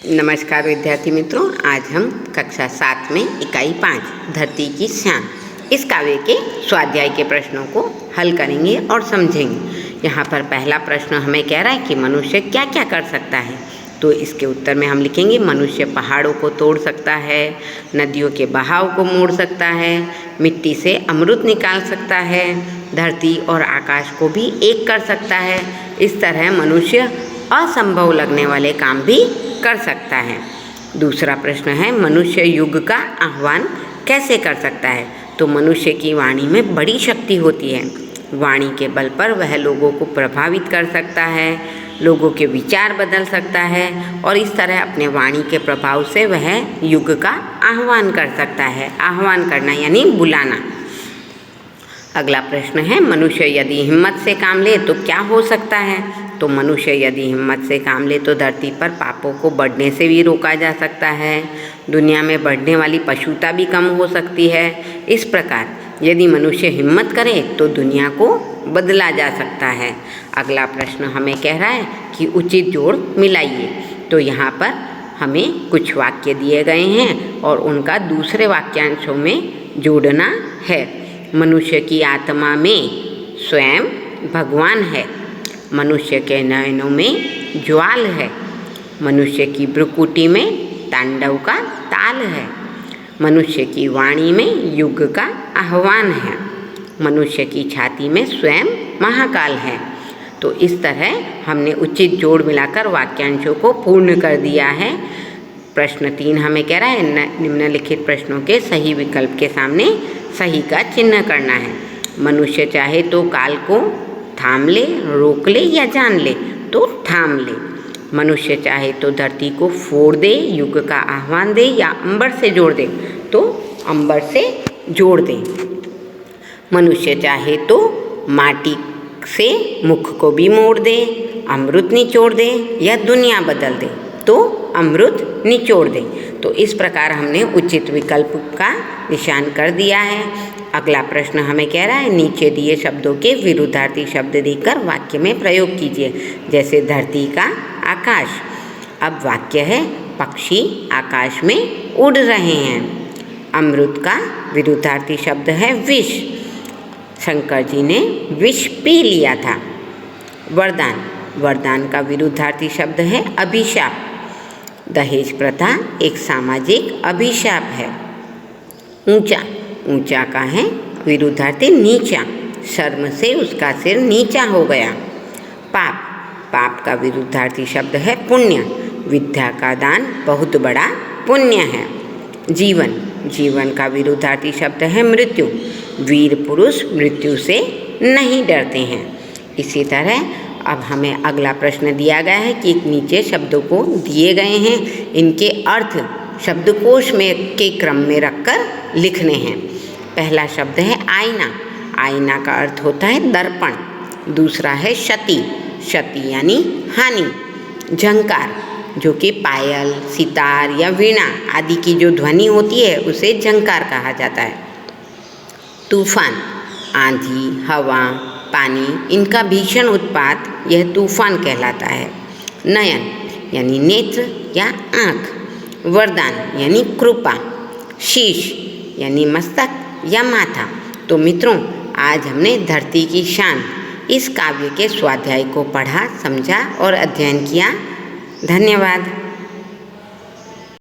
नमस्कार विद्यार्थी मित्रों, आज हम कक्षा 7 में इकाई 5 धरती की शान इस काव्य के स्वाध्याय के प्रश्नों को हल करेंगे और समझेंगे। यहाँ पर पहला प्रश्न हमें कह रहा है कि मनुष्य क्या क्या कर सकता है। तो इसके उत्तर में हम लिखेंगे मनुष्य पहाड़ों को तोड़ सकता है, नदियों के बहाव को मोड़ सकता है, मिट्टी से अमृत निकाल सकता है, धरती और आकाश को भी एक कर सकता है। इस तरह मनुष्य असंभव लगने वाले काम भी कर सकता है। दूसरा प्रश्न है मनुष्य युग का आह्वान कैसे कर सकता है। तो मनुष्य की वाणी में बड़ी शक्ति होती है। वाणी के बल पर वह लोगों को प्रभावित कर सकता है, लोगों के विचार बदल सकता है और इस तरह अपने वाणी के प्रभाव से वह युग का आह्वान कर सकता है। आह्वान करना यानी बुलाना। अगला प्रश्न है मनुष्य यदि हिम्मत से काम ले तो क्या हो सकता है। तो मनुष्य यदि हिम्मत से काम ले तो धरती पर पापों को बढ़ने से भी रोका जा सकता है, दुनिया में बढ़ने वाली पशुता भी कम हो सकती है। इस प्रकार यदि मनुष्य हिम्मत करे तो दुनिया को बदला जा सकता है। अगला प्रश्न हमें कह रहा है कि उचित जोड़ मिलाइए। तो यहाँ पर हमें कुछ वाक्य दिए गए हैं और उनका दूसरे वाक्यांशों में जोड़ना है। मनुष्य की आत्मा में स्वयं भगवान है, मनुष्य के नयनों में ज्वाल है, मनुष्य की भ्रुकुटी में तांडव का ताल है, मनुष्य की वाणी में युग का आह्वान है, मनुष्य की छाती में स्वयं महाकाल है। तो इस तरह हमने उचित जोड़ मिलाकर वाक्यांशों को पूर्ण कर दिया है। प्रश्न 3 हमें कह रहा है निम्नलिखित प्रश्नों के सही विकल्प के सामने सही का चिन्ह करना है। मनुष्य चाहे तो काल को थाम ले, रोक ले या जान ले तो थाम ले। मनुष्य चाहे तो धरती को फोड़ दे, युग का आह्वान दे या अंबर से जोड़ दे तो अंबर से जोड़ दे। मनुष्य चाहे तो माटी से मुख को भी मोड़ दे, अमृत निचोड़ दे या दुनिया बदल दे तो अमृत निचोड़ दे। तो इस प्रकार हमने उचित विकल्प का निशान कर दिया है। अगला प्रश्न हमें कह रहा है नीचे दिए शब्दों के विरुद्धार्थी शब्द देकर वाक्य में प्रयोग कीजिए। जैसे धरती का आकाश। अब वाक्य है पक्षी आकाश में उड़ रहे हैं। अमृत का विरुद्धार्थी शब्द है विष। शंकर जी ने विष पी लिया था। वरदान। वरदान का विरुद्धार्थी शब्द है अभिशाप। दहेज प्रथा एक सामाजिक अभिशाप है। ऊंचा। ऊंचा का है विरुद्धार्थी नीचा। शर्म से उसका सिर नीचा हो गया। पाप। पाप का विरुद्धार्थी शब्द है पुण्य। विद्या का दान बहुत बड़ा पुण्य है। जीवन। जीवन का विरुद्धार्थी शब्द है मृत्यु। वीर पुरुष मृत्यु से नहीं डरते हैं। इसी तरह अब हमें अगला प्रश्न दिया गया है कि नीचे शब्दों को दिए गए हैं, इनके अर्थ शब्दकोश में के क्रम में रखकर लिखने हैं। पहला शब्द है आईना। आईना का अर्थ होता है दर्पण। दूसरा है क्षति। क्षति यानी हानि। झंकार, जो कि पायल, सितार या वीणा आदि की जो ध्वनि होती है उसे झंकार कहा जाता है। तूफान। आंधी, हवा, पानी, इनका भीषण उत्पात यह तूफान कहलाता है। नयन यानी नेत्र या आँख। वरदान यानी कृपा। शीश यानी मस्तक या माथा। तो मित्रों, आज हमने धरती की शान इस काव्य के स्वाध्याय को पढ़ा, समझा और अध्ययन किया। धन्यवाद।